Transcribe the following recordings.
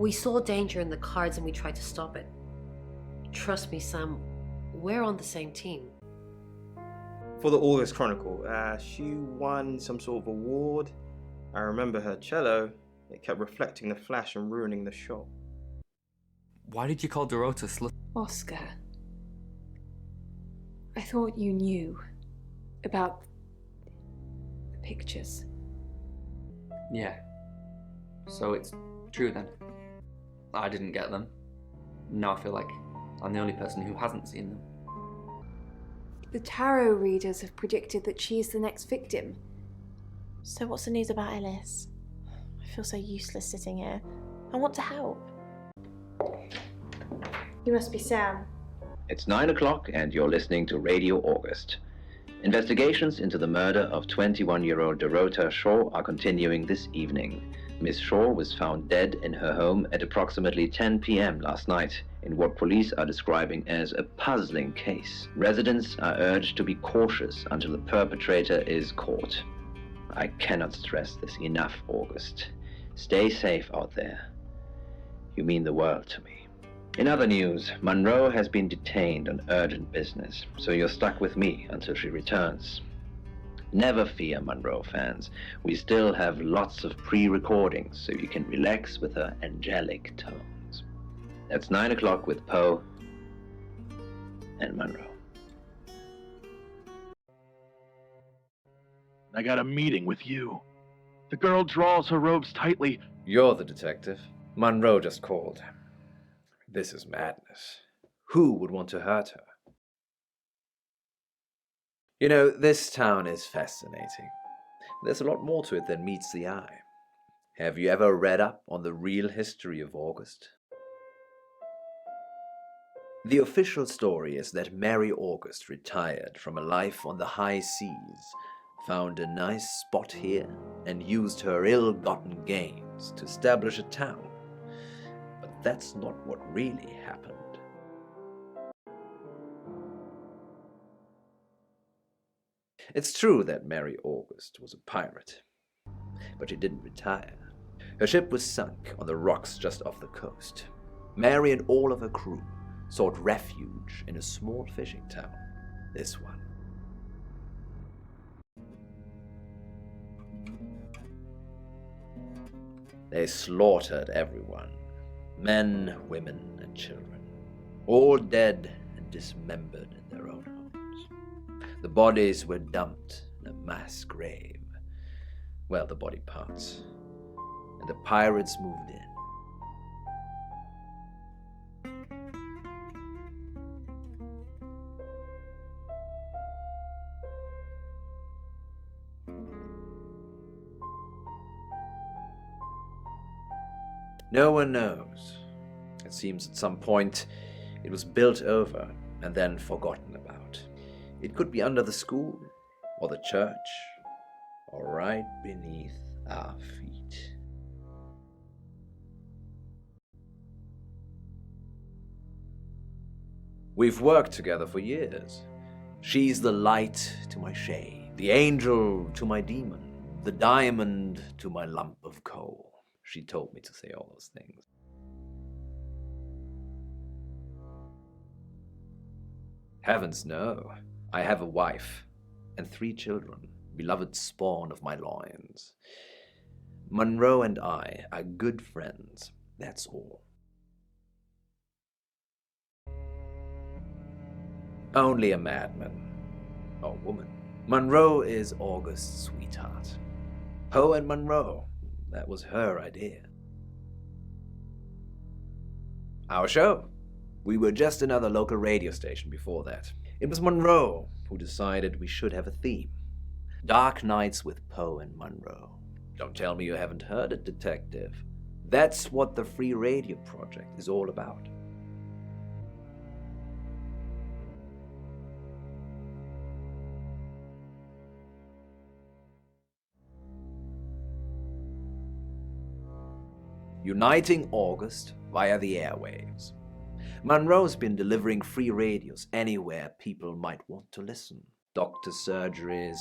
We saw danger in the cards and we tried to stop it. Trust me, Sam, we're on the same team. For the August Chronicle, she won some sort of award. I remember her cello. It kept reflecting the flash and ruining the shot. Why did you call Dorota slut? Oscar, I thought you knew about the pictures. Yeah. So it's true then. I didn't get them. Now I feel like I'm the only person who hasn't seen them. The tarot readers have predicted that she's the next victim. So what's the news about Ellis? I feel so useless sitting here. I want to help. You must be Sam. It's 9 o'clock and you're listening to Radio August. Investigations into the murder of 21-year-old Dorota Shaw are continuing this evening. Miss Shaw was found dead in her home at approximately 10 p.m. last night in what police are describing as a puzzling case. Residents are urged to be cautious until the perpetrator is caught. I cannot stress this enough, August. Stay safe out there. You mean the world to me. In other news, Monroe has been detained on urgent business, so you're stuck with me until she returns. Never fear, Monroe fans. We still have lots of pre-recordings, so you can relax with her angelic tones. That's 9 o'clock with Poe and Monroe. I got a meeting with you. The girl draws her robes tightly. You're the detective. Monroe just called. This is madness. Who would want to hurt her? You know, this town is fascinating. There's a lot more to it than meets the eye. Have you ever read up on the real history of August? The official story is that Mary August retired from a life on the high seas, found a nice spot here, and used her ill-gotten gains to establish a town. But that's not what really happened. It's true that Mary August was a pirate, but she didn't retire. Her ship was sunk on the rocks just off the coast. Mary and all of her crew sought refuge in a small fishing town, this one. They slaughtered everyone, men, women, and children, all dead and dismembered in their own homes. The bodies were dumped in a mass grave. Well, the body parts. And the pirates moved in. No one knows. It seems at some point it was built over and then forgotten about. It could be under the school, or the church, or right beneath our feet. We've worked together for years. She's the light to my shade, the angel to my demon, the diamond to my lump of coal. She told me to say all those things. Heavens no. I have a wife and 3 children, beloved spawn of my loins. Monroe and I are good friends, that's all. Only a madman, or woman. Monroe is August's sweetheart. Poe and Monroe, that was her idea. Our show. We were just another local radio station before that. It was Monroe who decided we should have a theme. Dark Nights with Poe and Monroe. Don't tell me you haven't heard it, detective. That's what the Free Radio Project is all about. Uniting August via the airwaves. Monroe's been delivering free radios anywhere people might want to listen. Doctor surgeries,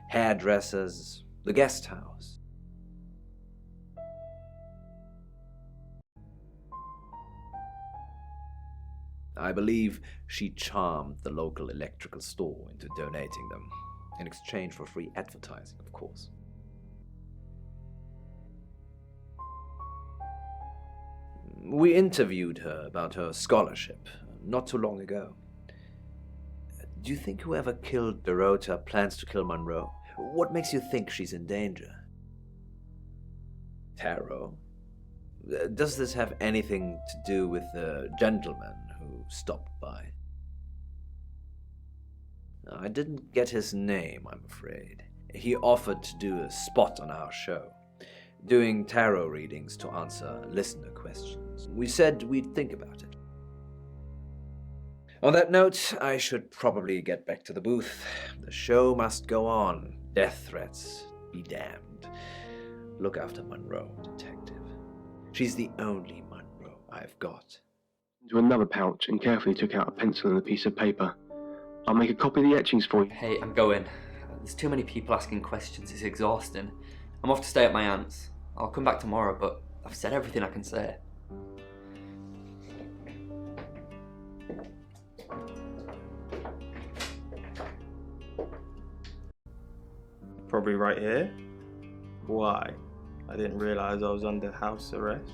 hairdressers, the guest house. I believe she charmed the local electrical store into donating them, in exchange for free advertising, of course. We interviewed her about her scholarship not too long ago. Do you think whoever killed Dorota plans to kill Monroe? What makes you think she's in danger? Tarot? Does this have anything to do with the gentleman who stopped by? I didn't get his name, I'm afraid. He offered to do a spot on our show, doing tarot readings to answer listener questions. We said we'd think about it. On that note, I should probably get back to the booth. The show must go on. Death threats be damned. Look after Monroe, detective. She's the only Monroe I've got. Into another pouch and carefully took out a pencil and a piece of paper. I'll make a copy of the etchings for you. Hey, I'm going. There's too many people asking questions. It's exhausting. I'm off to stay at my aunt's. I'll come back tomorrow, but I've said everything I can say. Probably right here. Why? I didn't realize I was under house arrest.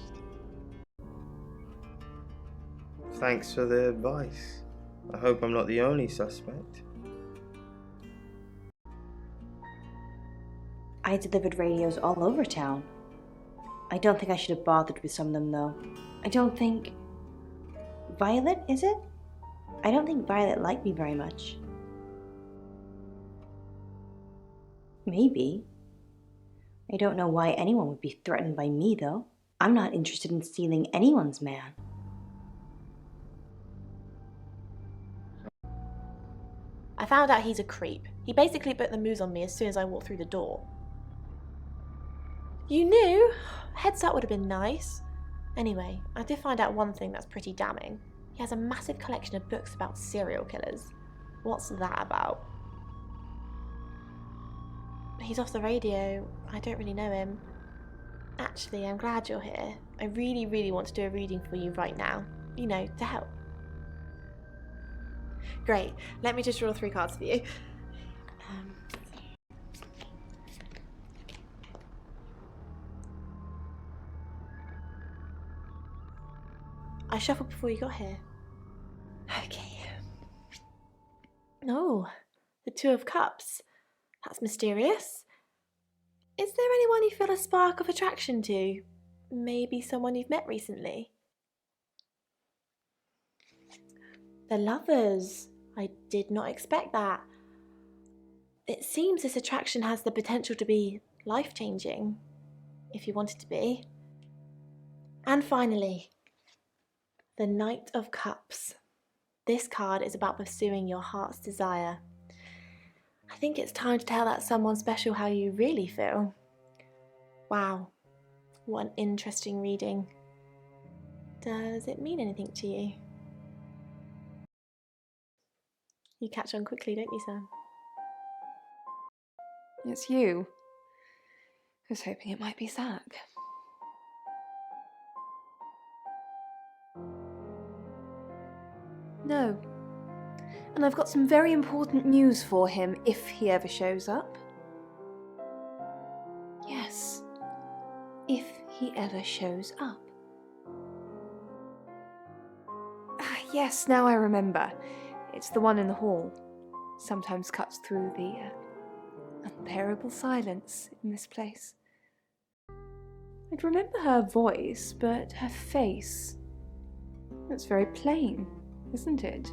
Thanks for the advice. I hope I'm not the only suspect. I delivered radios all over town. I don't think I should have bothered with some of them, though. I don't think... Violet, is it? I don't think Violet liked me very much. Maybe. I don't know why anyone would be threatened by me, though. I'm not interested in stealing anyone's man. I found out he's a creep. He basically put the moves on me as soon as I walked through the door. You knew? Heads up would have been nice. Anyway, I did find out one thing that's pretty damning. He has a massive collection of books about serial killers. What's that about? He's off the radio. I don't really know him. Actually, I'm glad you're here. I really, really want to do a reading for you right now. You know, to help. Great. Let me just draw 3 cards for you. I shuffled before you got here. Okay. Oh, the 2 of Cups. That's mysterious. Is there anyone you feel a spark of attraction to? Maybe someone you've met recently? The Lovers. I did not expect that. It seems this attraction has the potential to be life-changing, if you want it to be. And finally, the Knight of Cups. This card is about pursuing your heart's desire. I think it's time to tell that someone special how you really feel. Wow, what an interesting reading. Does it mean anything to you? You catch on quickly, don't you, Sam? It's you. I was hoping it might be Zach. No. And I've got some very important news for him if he ever shows up. Yes. If he ever shows up. Yes, now I remember. It's the one in the hall. Sometimes cuts through the unbearable silence in this place. I'd remember her voice, but her face... It's very plain, isn't it?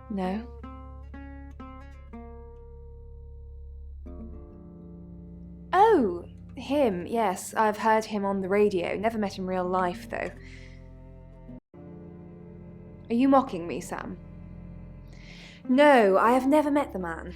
No? Oh, him, yes. I've heard him on the radio. Never met in real life, though. Are you mocking me, Sam? No, I have never met the man.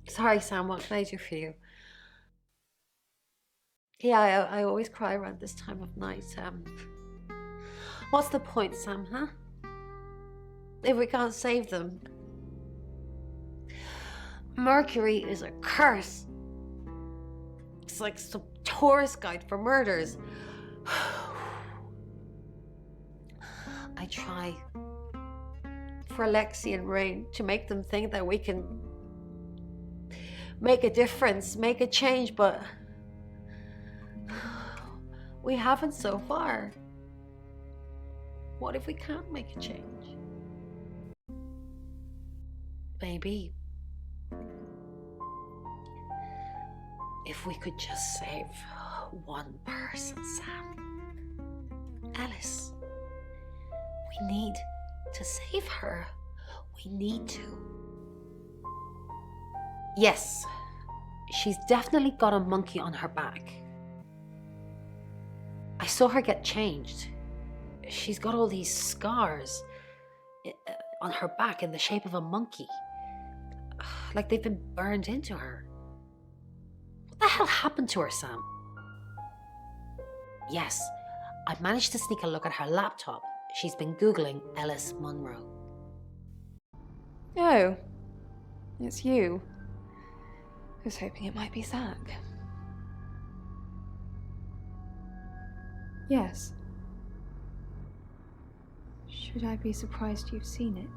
Sorry, Sam, what can I do for you? Yeah, I always cry around this time of night. What's the point, Sam, huh? If we can't save them. Mercury is a curse. It's like some tourist guide for murders. I try for Alexi and Rain to make them think that we can make a difference, make a change, but we haven't so far. What if we can't make a change? Maybe if we could just save one person, Sam. Alice. We need to save her. We need to. Yes, she's definitely got a monkey on her back. I saw her get changed. She's got all these scars on her back in the shape of a monkey. Like they've been burned into her. What the hell happened to her, Sam? Yes, I managed to sneak a look at her laptop. She's been Googling Ellis Munro. Oh, it's you. I was hoping it might be Zach. Yes. Should I be surprised you've seen it?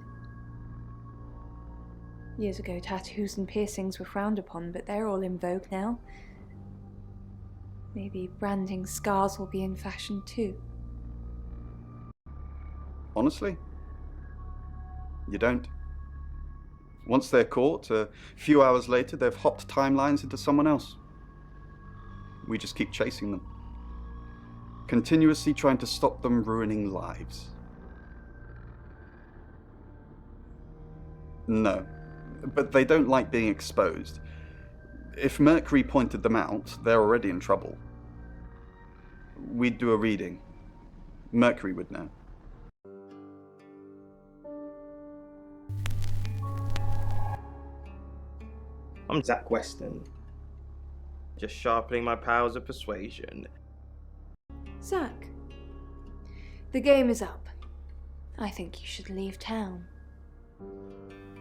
Years ago, tattoos and piercings were frowned upon, but they're all in vogue now. Maybe branding scars will be in fashion too. Honestly, you don't. Once they're caught, a few hours later, they've hopped timelines into someone else. We just keep chasing them, continuously trying to stop them ruining lives. No, but they don't like being exposed. If Mercury pointed them out, they're already in trouble. We'd do a reading. Mercury would know. I'm Zach Weston, just sharpening my powers of persuasion. Zach, the game is up. I think you should leave town.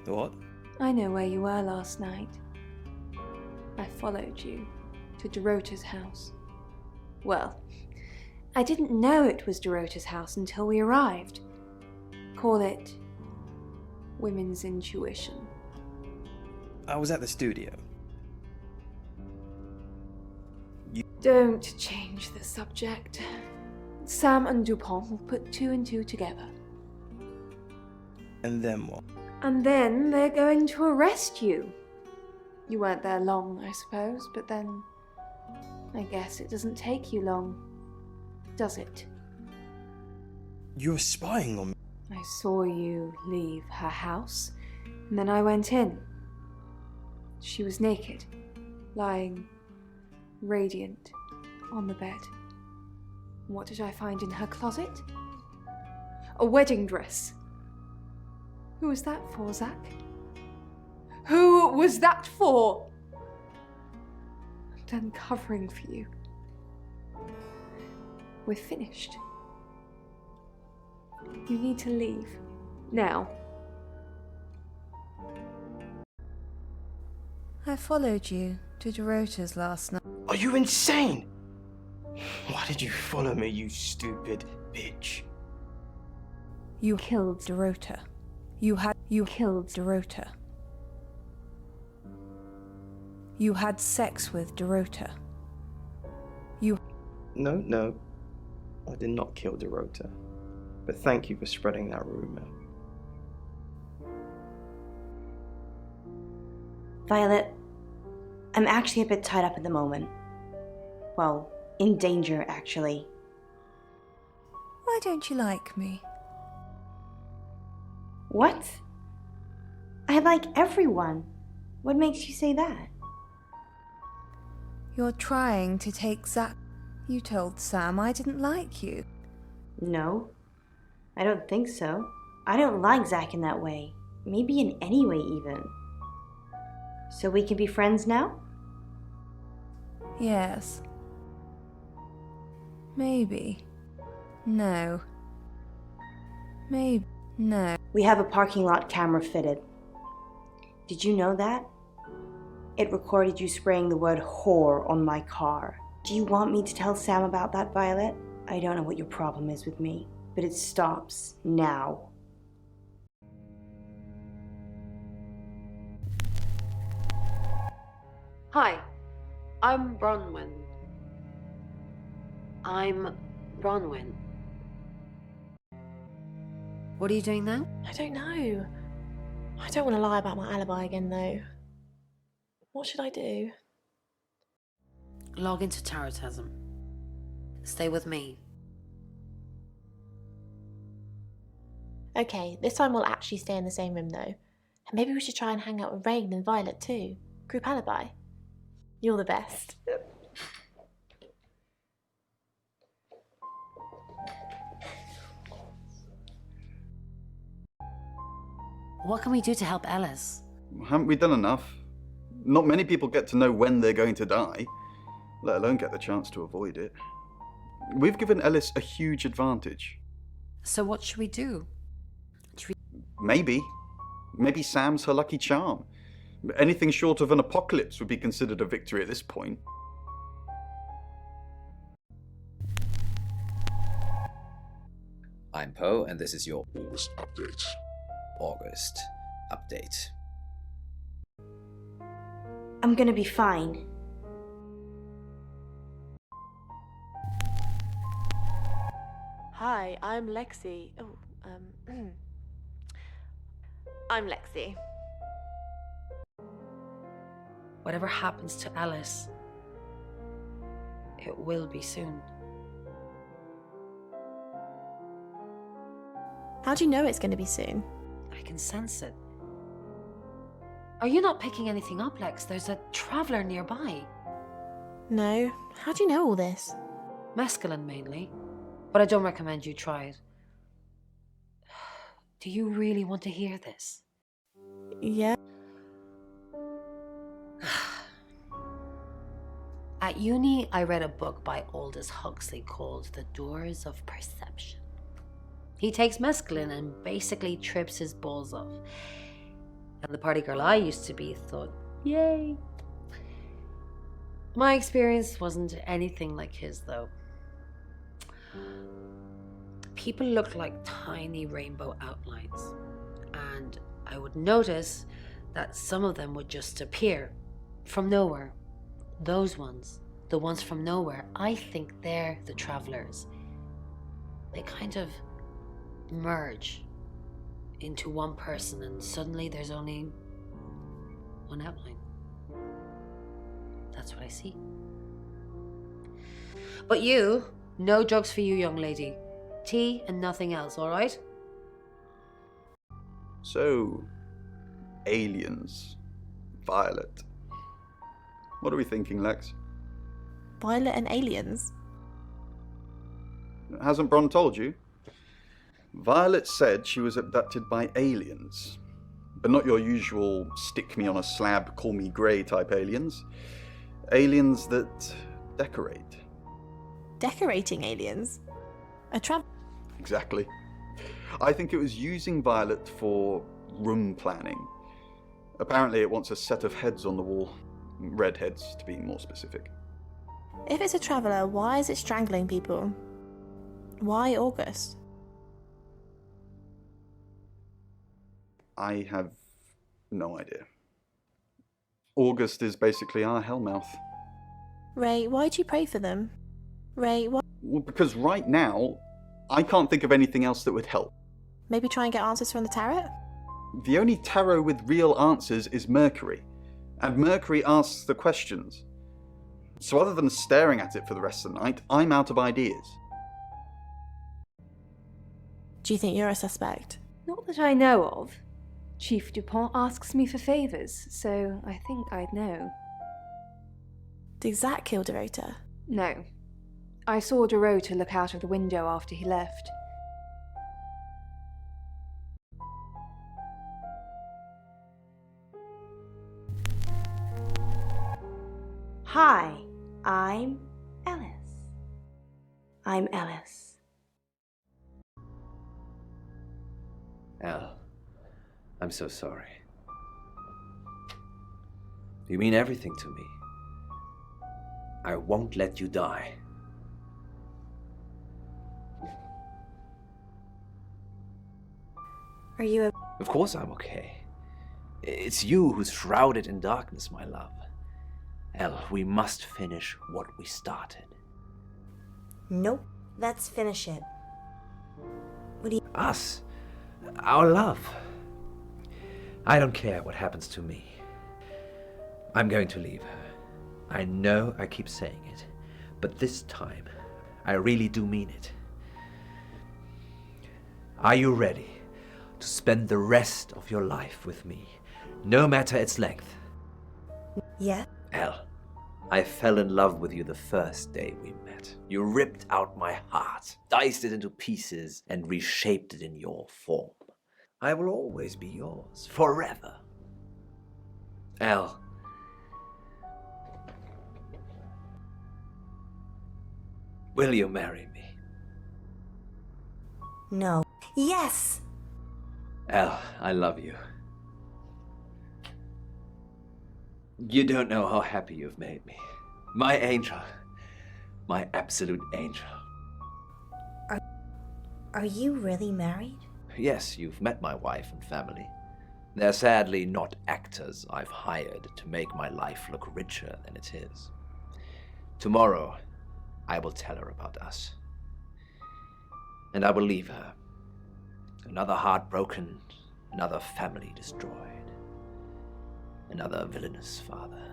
What? I know where you were last night. I followed you to Dorota's house. Well, I didn't know it was Dorota's house until we arrived. Call it women's intuition. I was at the studio. Don't change the subject. Sam and Dupont will put two and two together. And then what? And then they're going to arrest you. You weren't there long, I suppose, but then I guess it doesn't take you long, does it? You were spying on me. I saw you leave her house, and then I went in. She was naked, lying radiant on the bed. What did I find in her closet? A wedding dress. Who was that for, Zach? Who was that for? I'm done covering for you. We're finished. You need to leave. Now. I followed you to Dorota's last night. Are you insane? Why did you follow me, you stupid bitch? You killed Dorota. You killed Dorota. You had sex with Dorota. No. I did not kill Dorota. But thank you for spreading that rumor. Violet, I'm actually a bit tied up at the moment. Well, in danger, actually. Why don't you like me? What? I like everyone. What makes you say that? You're trying to take Zach. You told Sam I didn't like you. No, I don't think so. I don't like Zach in that way. Maybe in any way, even. So we can be friends now? Yes. Maybe. No. Maybe. No. We have a parking lot camera fitted. Did you know that? It recorded you spraying the word whore on my car. Do you want me to tell Sam about that, Violet? I don't know what your problem is with me, but it stops now. Hi, I'm Bronwyn. What are you doing now? I don't know. I don't want to lie about my alibi again, though. What should I do? Log into Tarotism. Stay with me. Okay, this time we'll actually stay in the same room, though. And maybe we should try and hang out with Rain and Violet, too. Group alibi. You're the best. What can we do to help Ellis? Haven't we done enough? Not many people get to know when they're going to die, let alone get the chance to avoid it. We've given Ellis a huge advantage. So what should we do? Maybe Sam's her lucky charm. Anything short of an apocalypse would be considered a victory at this point. I'm Poe, and this is your August update. August update. I'm gonna be fine. Hi, I'm Lexi. I'm Lexi. Whatever happens to Alice, it will be soon. How do you know it's going to be soon? I can sense it. Are you not picking anything up, Lex? There's a traveller nearby. No. How do you know all this? Mescaline mainly, but I don't recommend you try it. Do you really want to hear this? Yeah. At uni, I read a book by Aldous Huxley called The Doors of Perception. He takes mescaline and basically trips his balls off. And the party girl I used to be thought, yay. My experience wasn't anything like his, though. People looked like tiny rainbow outlines, and I would notice that some of them would just appear from nowhere. Those ones, the ones from nowhere, I think they're the travelers. They kind of merge into one person, and suddenly there's only one outline. That's what I see. But you, no drugs for you, young lady. Tea and nothing else, all right? So, aliens. Violet. What are we thinking, Lex? Violet and aliens? Hasn't Bron told you? Violet said she was abducted by aliens. But not your usual stick me on a slab, call me grey type aliens. Aliens that decorate. Decorating aliens? A trap? Exactly. I think it was using Violet for room planning. Apparently it wants a set of heads on the wall. Red heads, to be more specific. If it's a traveller, why is it strangling people? Why August? I have no idea. August is basically our Hellmouth. Ray, why do you pray for them? Ray, why? Well, because right now, I can't think of anything else that would help. Maybe try and get answers from the tarot? The only tarot with real answers is Mercury. And Mercury asks the questions. So other than staring at it for the rest of the night, I'm out of ideas. Do you think you're a suspect? Not that I know of. Chief Dupont asks me for favours, so I think I'd know. Did Zach kill Dorota? No. I saw Dorota look out of the window after he left. Hi, I'm Ellis. I'm Alice. Al, I'm so sorry. You mean everything to me. I won't let you die. Are you Of course I'm okay. It's you who's shrouded in darkness, my love. El, we must finish what we started. Nope. Let's finish it. What do you... Us. Our love. I don't care what happens to me. I'm going to leave her. I know I keep saying it, but this time, I really do mean it. Are you ready to spend the rest of your life with me, no matter its length? Yeah? Elle, I fell in love with you the first day we met. You ripped out my heart, diced it into pieces, and reshaped it in your form. I will always be yours, forever. Elle, will you marry me? No. Yes! Elle, I love you. You don't know how happy you've made me. My angel. My absolute angel. Are you really married? Yes, you've met my wife and family. They're sadly not actors I've hired to make my life look richer than it is. Tomorrow, I will tell her about us. And I will leave her. Another heart broken, another family destroyed. Another villainous father.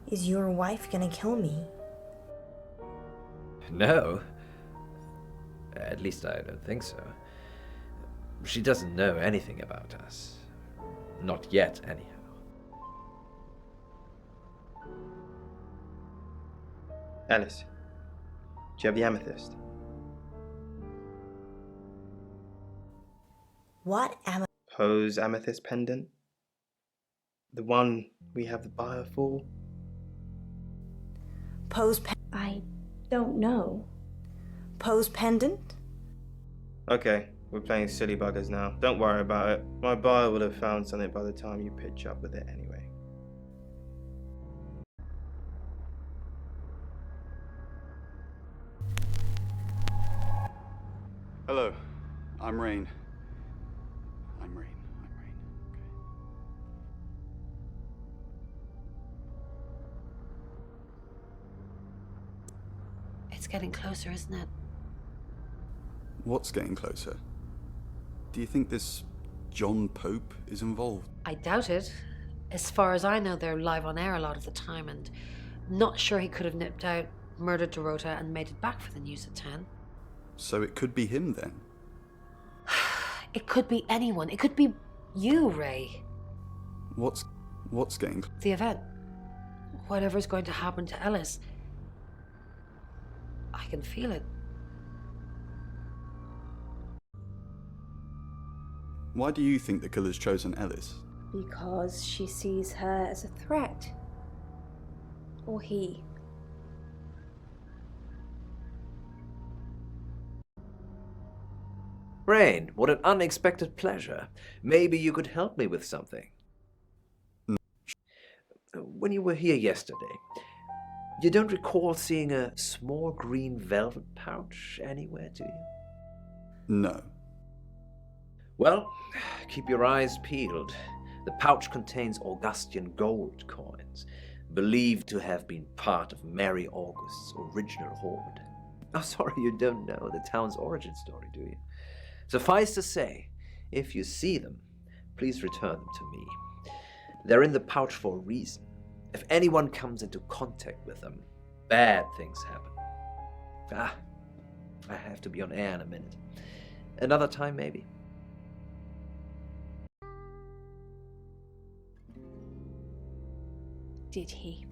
Is your wife gonna kill me? No. At least I don't think so. She doesn't know anything about us. Not yet, anyhow. Alice, do you have the amethyst? What Poe's amethyst pendant? The one we have the buyer for? Poe's I don't know. Poe's pendant? Okay, we're playing silly buggers now. Don't worry about it. My buyer would have found something by the time you pitch up with it anyway. Hello, I'm Rain. I'm Rain. It's getting closer, isn't it? What's getting closer? Do you think this John Pope is involved? I doubt it. As far as I know, they're live on air a lot of the time, and not sure he could have nipped out, murdered Dorota, and made it back for the news at 10. So it could be him then? It could be anyone. It could be you, Ray. What's getting The event. Whatever's going to happen to Ellis. I can feel it. Why do you think the killer's chosen Ellis? Because she sees her as a threat. Or he. Rain, what an unexpected pleasure. Maybe you could help me with something. When you were here yesterday, you don't recall seeing a small green velvet pouch anywhere, do you? No. Well, keep your eyes peeled. The pouch contains Augustan gold coins, believed to have been part of Mary August's original hoard. Oh, sorry, you don't know the town's origin story, do you? Suffice to say, if you see them, please return them to me. They're in the pouch for a reason. If anyone comes into contact with them, bad things happen. I have to be on air in a minute. Another time, maybe. Did he?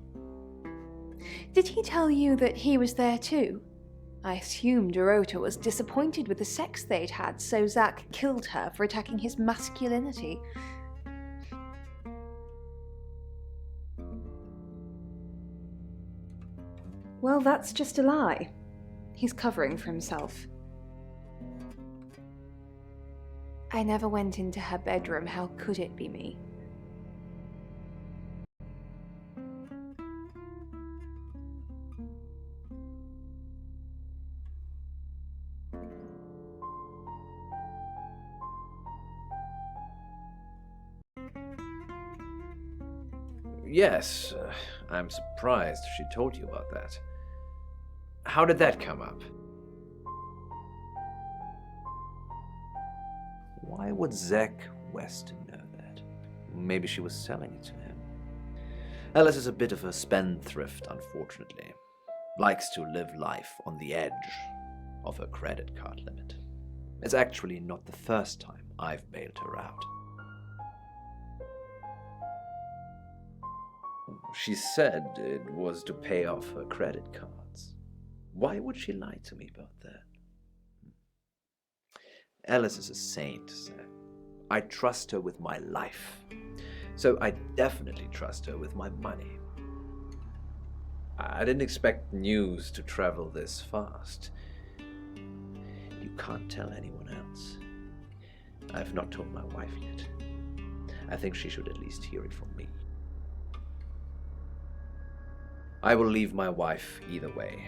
Did he tell you that he was there too? I assumed Dorota was disappointed with the sex they'd had, so Zack killed her for attacking his masculinity. Well, that's just a lie. He's covering for himself. I never went into her bedroom. How could it be me? Yes, I'm surprised she told you about that. How did that come up? Why would Zach Weston know that? Maybe she was selling it to him. Alice is a bit of a spendthrift, unfortunately. Likes to live life on the edge of her credit card limit. It's actually not the first time I've bailed her out. She said it was to pay off her credit cards. Why would she lie to me about that? Alice is a saint, sir. I trust her with my life. So I definitely trust her with my money. I didn't expect news to travel this fast. You can't tell anyone else. I've not told my wife yet. I think she should at least hear it from me. I will leave my wife either way.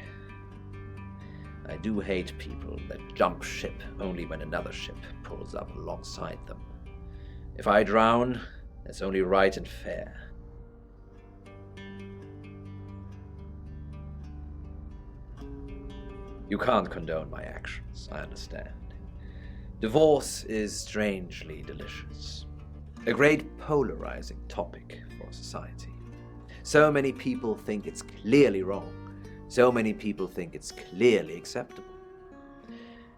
I do hate people that jump ship only when another ship pulls up alongside them. If I drown, that's only right and fair. You can't condone my actions, I understand. Divorce is strangely delicious. A great polarizing topic for society. So many people think it's clearly wrong. So many people think it's clearly acceptable.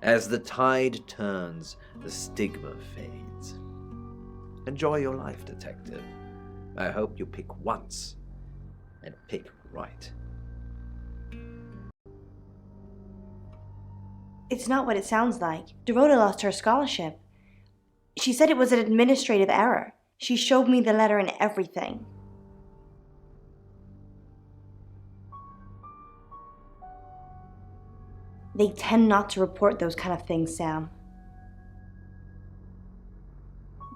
As the tide turns, the stigma fades. Enjoy your life, detective. I hope you pick once and pick right. It's not what it sounds like. Dorota lost her scholarship. She said it was an administrative error. She showed me the letter and everything. They tend not to report those kind of things, Sam.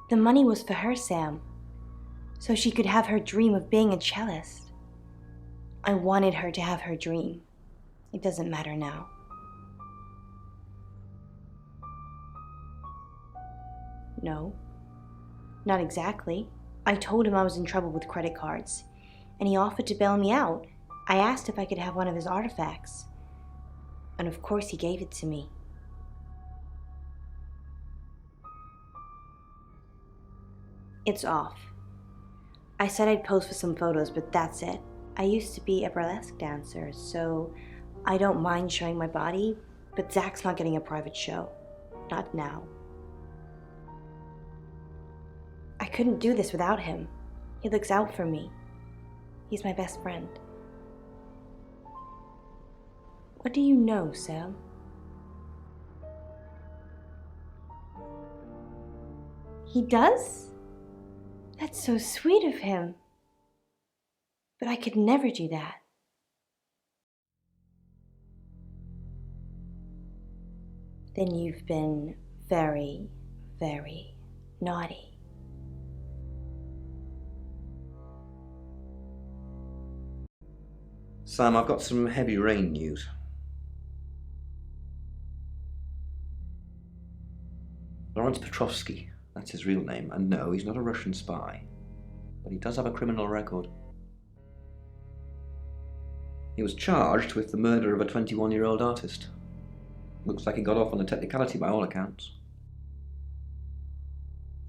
The money was for her, Sam, so she could have her dream of being a cellist. I wanted her to have her dream. It doesn't matter now. No, not exactly. I told him I was in trouble with credit cards, and he offered to bail me out. I asked if I could have one of his artifacts. And of course he gave it to me. It's off. I said I'd pose for some photos, but that's it. I used to be a burlesque dancer, so I don't mind showing my body, but Zach's not getting a private show. Not now. I couldn't do this without him. He looks out for me. He's my best friend. What do you know, Sam? He does? That's so sweet of him. But I could never do that. Then you've been very, very naughty. Sam, I've got some heavy rain news. Lawrence Petrovsky, that's his real name, and no, he's not a Russian spy, but he does have a criminal record. He was charged with the murder of a 21-year-old artist. Looks like he got off on a technicality by all accounts.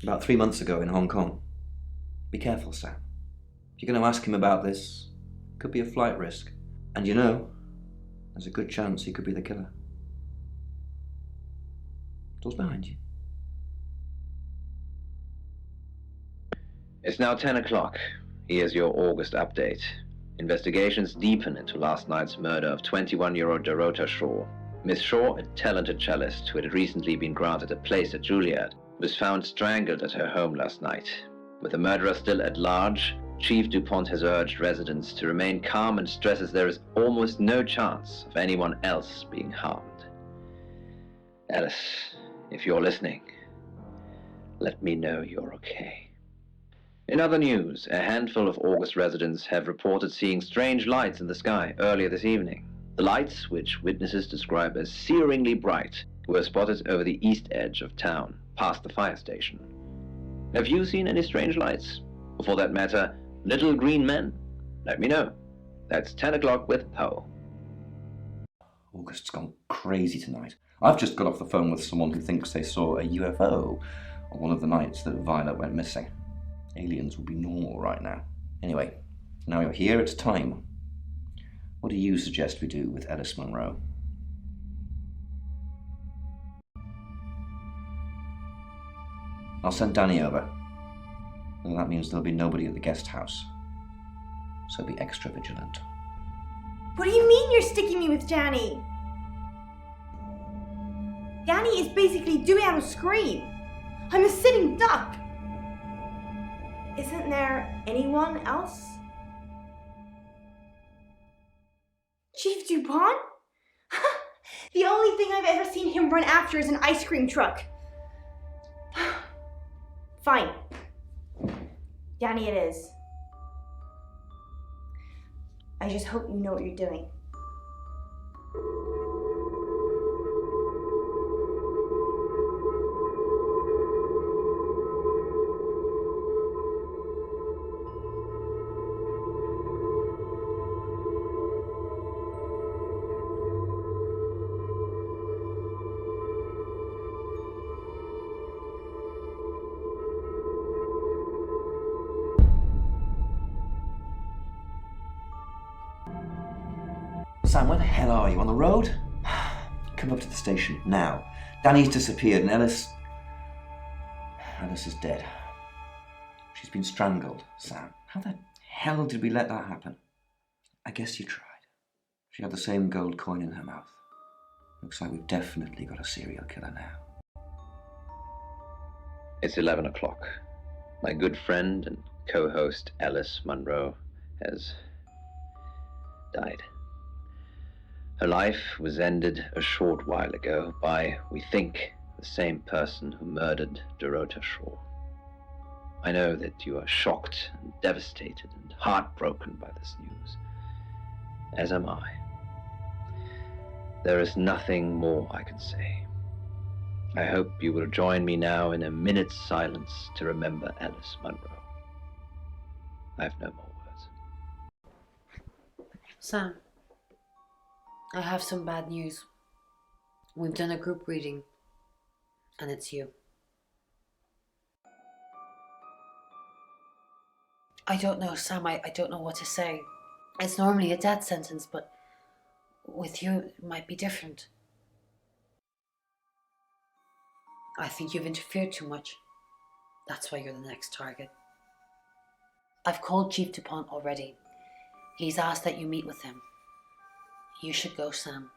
About 3 months ago in Hong Kong. Be careful, Sam. If you're going to ask him about this, it could be a flight risk. And you know, there's a good chance he could be the killer. Door's behind you. It's now 10 o'clock. Here's your August update. Investigations deepen into last night's murder of 21-year-old Dorota Shaw. Miss Shaw, a talented cellist who had recently been granted a place at Juilliard, was found strangled at her home last night. With the murderer still at large, Chief DuPont has urged residents to remain calm and stresses there is almost no chance of anyone else being harmed. Alice, if you're listening, let me know you're okay. In other news, a handful of August residents have reported seeing strange lights in the sky earlier this evening. The lights, which witnesses describe as searingly bright, were spotted over the east edge of town, past the fire station. Have you seen any strange lights? Or for that matter, little green men? Let me know. That's 10 o'clock with Poe. August's gone crazy tonight. I've just got off the phone with someone who thinks they saw a UFO on one of the nights that Violet went missing. Aliens would be normal right now. Anyway, now you're here, it's time. What do you suggest we do with Ellis Monroe? I'll send Danny over. And that means there'll be nobody at the guest house. So be extra vigilant. What do you mean you're sticking me with Danny? Danny is basically doing out a scream. I'm a sitting duck. Isn't there anyone else? Chief DuPont? The only thing I've ever seen him run after is an ice cream truck. Fine. Danny it is. I just hope you know what you're doing. Sam, where the hell are you? On the road? Come up to the station, now. Danny's disappeared and Ellis is dead. She's been strangled, Sam. How the hell did we let that happen? I guess you tried. She had the same gold coin in her mouth. Looks like we've definitely got a serial killer now. It's 11 o'clock. My good friend and co-host Alice Monroe has died. Her life was ended a short while ago by, we think, the same person who murdered Dorota Shaw. I know that you are shocked and devastated and heartbroken by this news, as am I. There is nothing more I can say. I hope you will join me now in a minute's silence to remember Alice Monroe. I have no more words. Sam, I have some bad news. We've done a group reading, and it's you. I don't know, Sam, I don't know what to say. It's normally a death sentence, but with you, it might be different. I think you've interfered too much. That's why you're the next target. I've called Chief DuPont already. He's asked that you meet with him. You should go, Sam.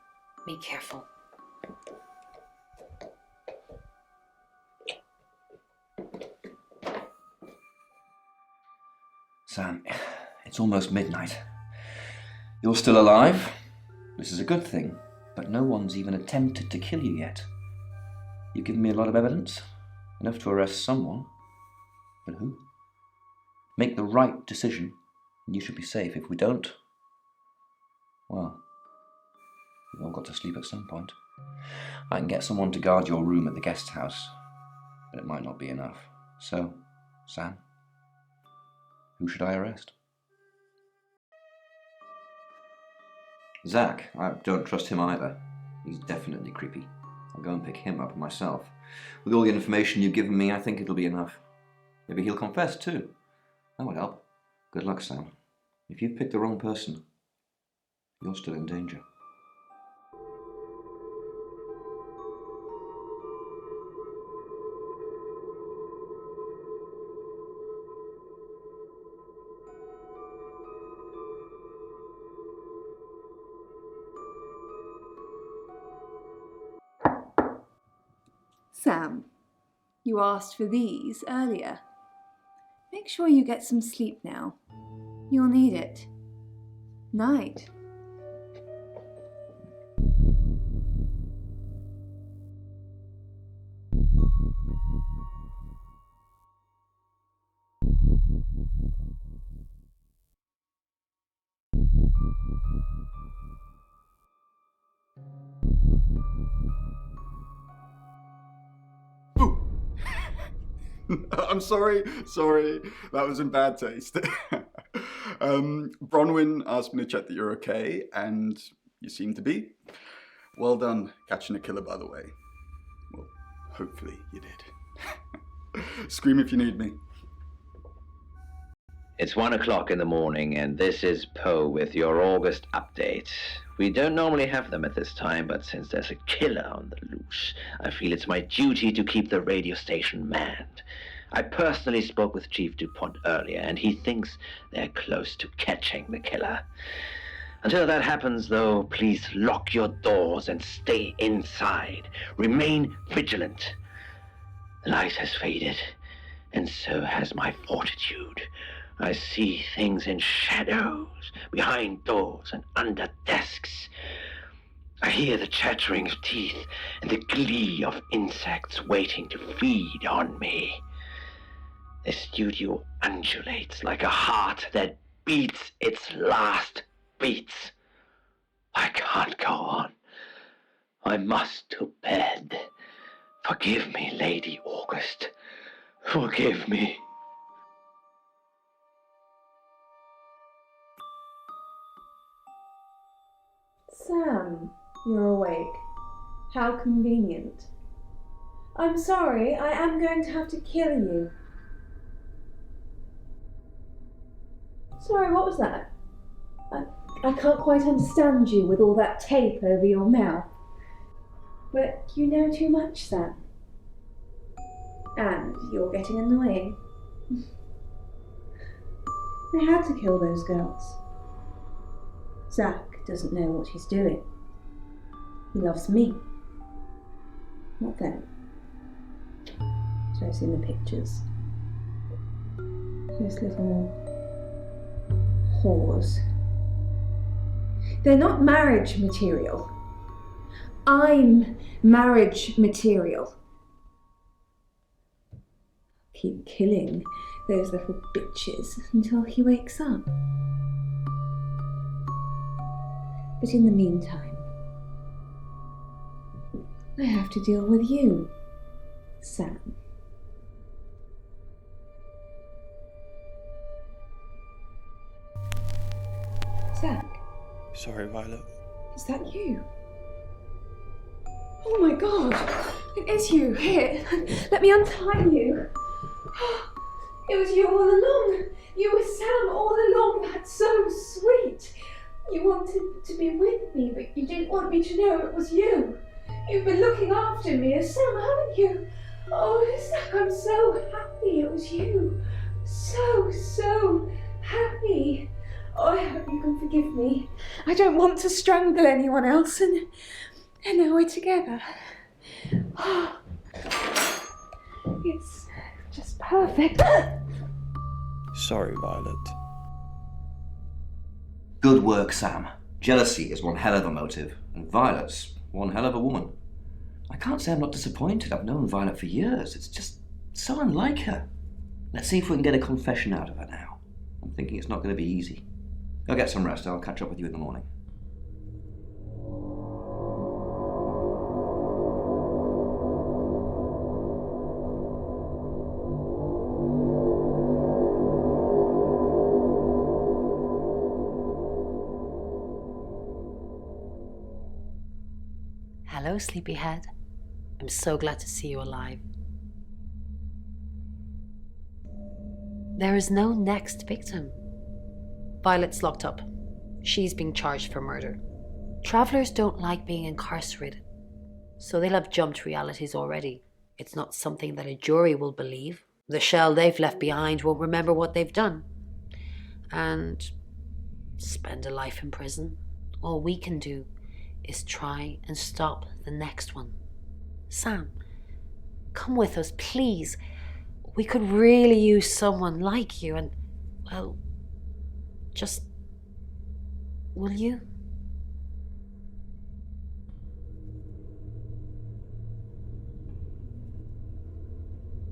Be careful. Sam, it's almost midnight. You're still alive. This is a good thing, but no one's even attempted to kill you yet. You've given me a lot of evidence, enough to arrest someone. But who? Make the right decision, and you should be safe. If we don't, well, we've all got to sleep at some point. I can get someone to guard your room at the guest house, but it might not be enough. So, Sam, who should I arrest? Zach. I don't trust him either. He's definitely creepy. I'll go and pick him up myself. With all the information you've given me, I think it'll be enough. Maybe he'll confess too. That would help. Good luck, Sam. If you've picked the wrong person, you're still in danger. Sam, you asked for these earlier. Make sure you get some sleep now. You'll need it. Night. I'm sorry, that was in bad taste. Bronwyn asked me to check that you're okay, and you seem to be. Well done catching a killer, by the way. Well, hopefully you did. Scream if you need me. It's 1 o'clock in the morning, and this is Poe with your August update. We don't normally have them at this time, but since there's a killer on the loose, I feel it's my duty to keep the radio station manned. I personally spoke with Chief DuPont earlier, and he thinks they're close to catching the killer. Until that happens, though, please lock your doors and stay inside. Remain vigilant. The light has faded, and so has my fortitude. I see things in shadows, behind doors and under desks. I hear the chattering of teeth and the glee of insects waiting to feed on me. The studio undulates like a heart that beats its last beats. I can't go on. I must to bed. Forgive me, Lady August. Forgive me. Sam, you're awake. How convenient. I'm sorry, I am going to have to kill you. Sorry, what was that? I can't quite understand you with all that tape over your mouth. But you know too much, Sam. And you're getting annoying. I had to kill those girls. Zach doesn't know what he's doing. He loves me, not them. So I've seen the pictures. Those little whores. They're not marriage material. I'm marriage material. Keep killing those little bitches until he wakes up. But in the meantime, I have to deal with you, Sam. Zach, Sorry, Violet. is that you? Oh my god, it is you. Here, let me untie you. It was you all along. You were Sam all along. That's so sweet. You wanted to be with me, but you didn't want me to know it was you. You've been looking after me as Sam, haven't you? Oh, Zach, I'm so happy it was you. So happy. Oh, I hope you can forgive me. I don't want to strangle anyone else, and now we're together. Oh, it's just perfect. Sorry, Violet. Good work, Sam. Jealousy is one hell of a motive, and Violet's one hell of a woman. I can't say I'm not disappointed. I've known Violet for years. It's just so unlike her. Let's see if we can get a confession out of her now. I'm thinking it's not going to be easy. Go get some rest. I'll catch up with you in the morning. Hello, sleepyhead. I'm so glad to see you alive. There is no next victim. Violet's locked up. She's being charged for murder. Travelers don't like being incarcerated, so they'll have jumped realities already. It's not something that a jury will believe. The shell they've left behind won't remember what they've done. And spend a life in prison. All we can do is try and stop the next one. Sam, come with us, please. We could really use someone like you, and, well, just... will you?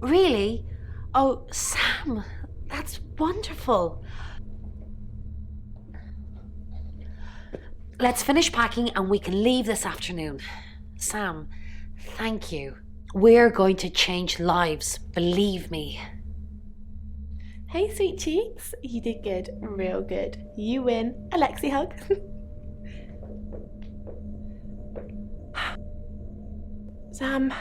Really? Oh, Sam, that's wonderful. Let's finish packing and we can leave this afternoon. Sam, thank you. We're going to change lives, believe me. Hey, sweet cheeks. You did good. Real good. You win. Alexi hug. Sam,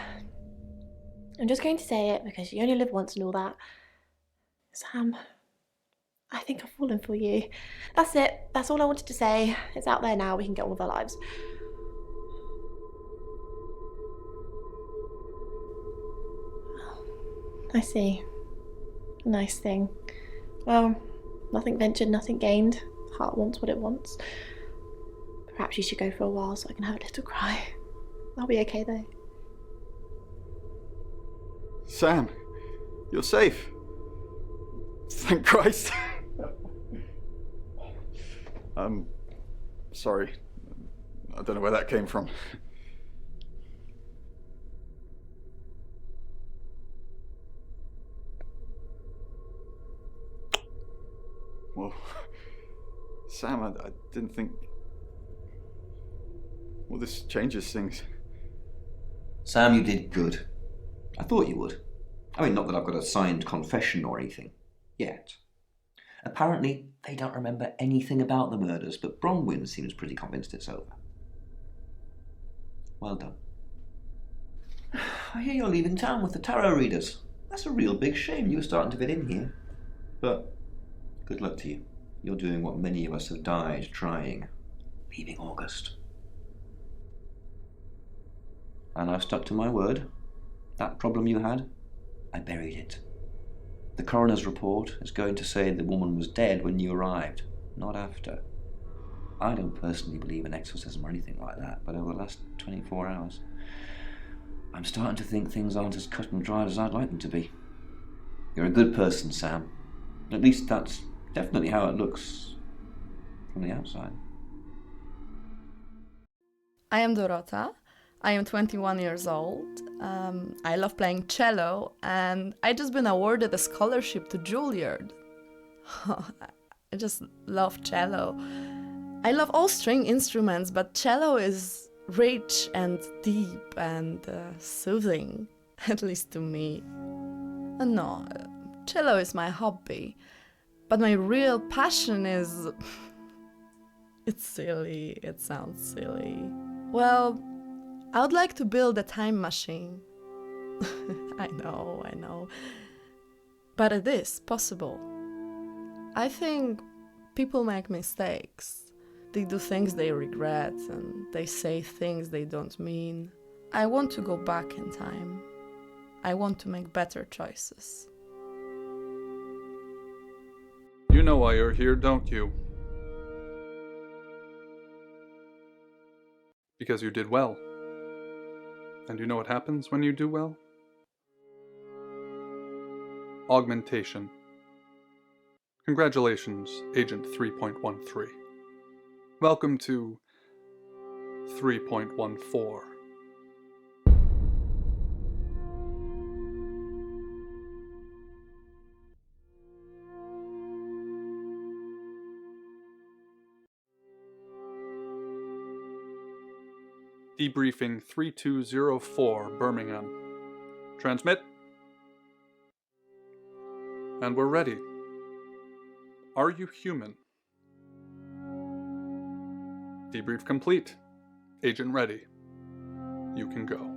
I'm just going to say it because you only live once and all that. Sam, I think I've fallen for you. That's it. That's all I wanted to say. It's out there now. We can get on with our lives. I see. Nice thing. Well, nothing ventured, nothing gained. Heart wants what it wants. Perhaps you should go for a while so I can have a little cry. I'll be okay though. Sam, you're safe. Thank Christ. Sorry. I don't know where that came from. Well, Sam, I didn't think... Well, this changes things. Sam, you did good. I thought you would. I mean, not that I've got a signed confession or anything. Yet. Apparently, they don't remember anything about the murders, but Bronwyn seems pretty convinced it's over. Well done. I hear you're leaving town with the tarot readers. That's a real big shame you were starting to fit in here. But good luck to you. You're doing what many of us have died trying. Leaving August. And I've stuck to my word. That problem you had, I buried it. The coroner's report is going to say the woman was dead when you arrived, not after. I don't personally believe in exorcism or anything like that, but over the last 24 hours, I'm starting to think things aren't as cut and dried as I'd like them to be. You're a good person, Sam. At least that's definitely how it looks from the outside. I am Dorota. I am 21 years old. I love playing cello, and I just been awarded a scholarship to Juilliard. I just love cello. I love all string instruments, but cello is rich and deep and soothing, at least to me. No, cello is my hobby, but my real passion is... It's silly, it sounds silly. Well, I would like to build a time machine. I know. But it is possible. I think people make mistakes. They do things they regret and they say things they don't mean. I want to go back in time. I want to make better choices. You know why you're here, don't you? Because you did well. And you know what happens when you do well? Augmentation. Congratulations, Agent 3.13. Welcome to 3.14. Debriefing 3204, Birmingham. Transmit. And we're ready. Are you human? Debrief complete. Agent ready. You can go.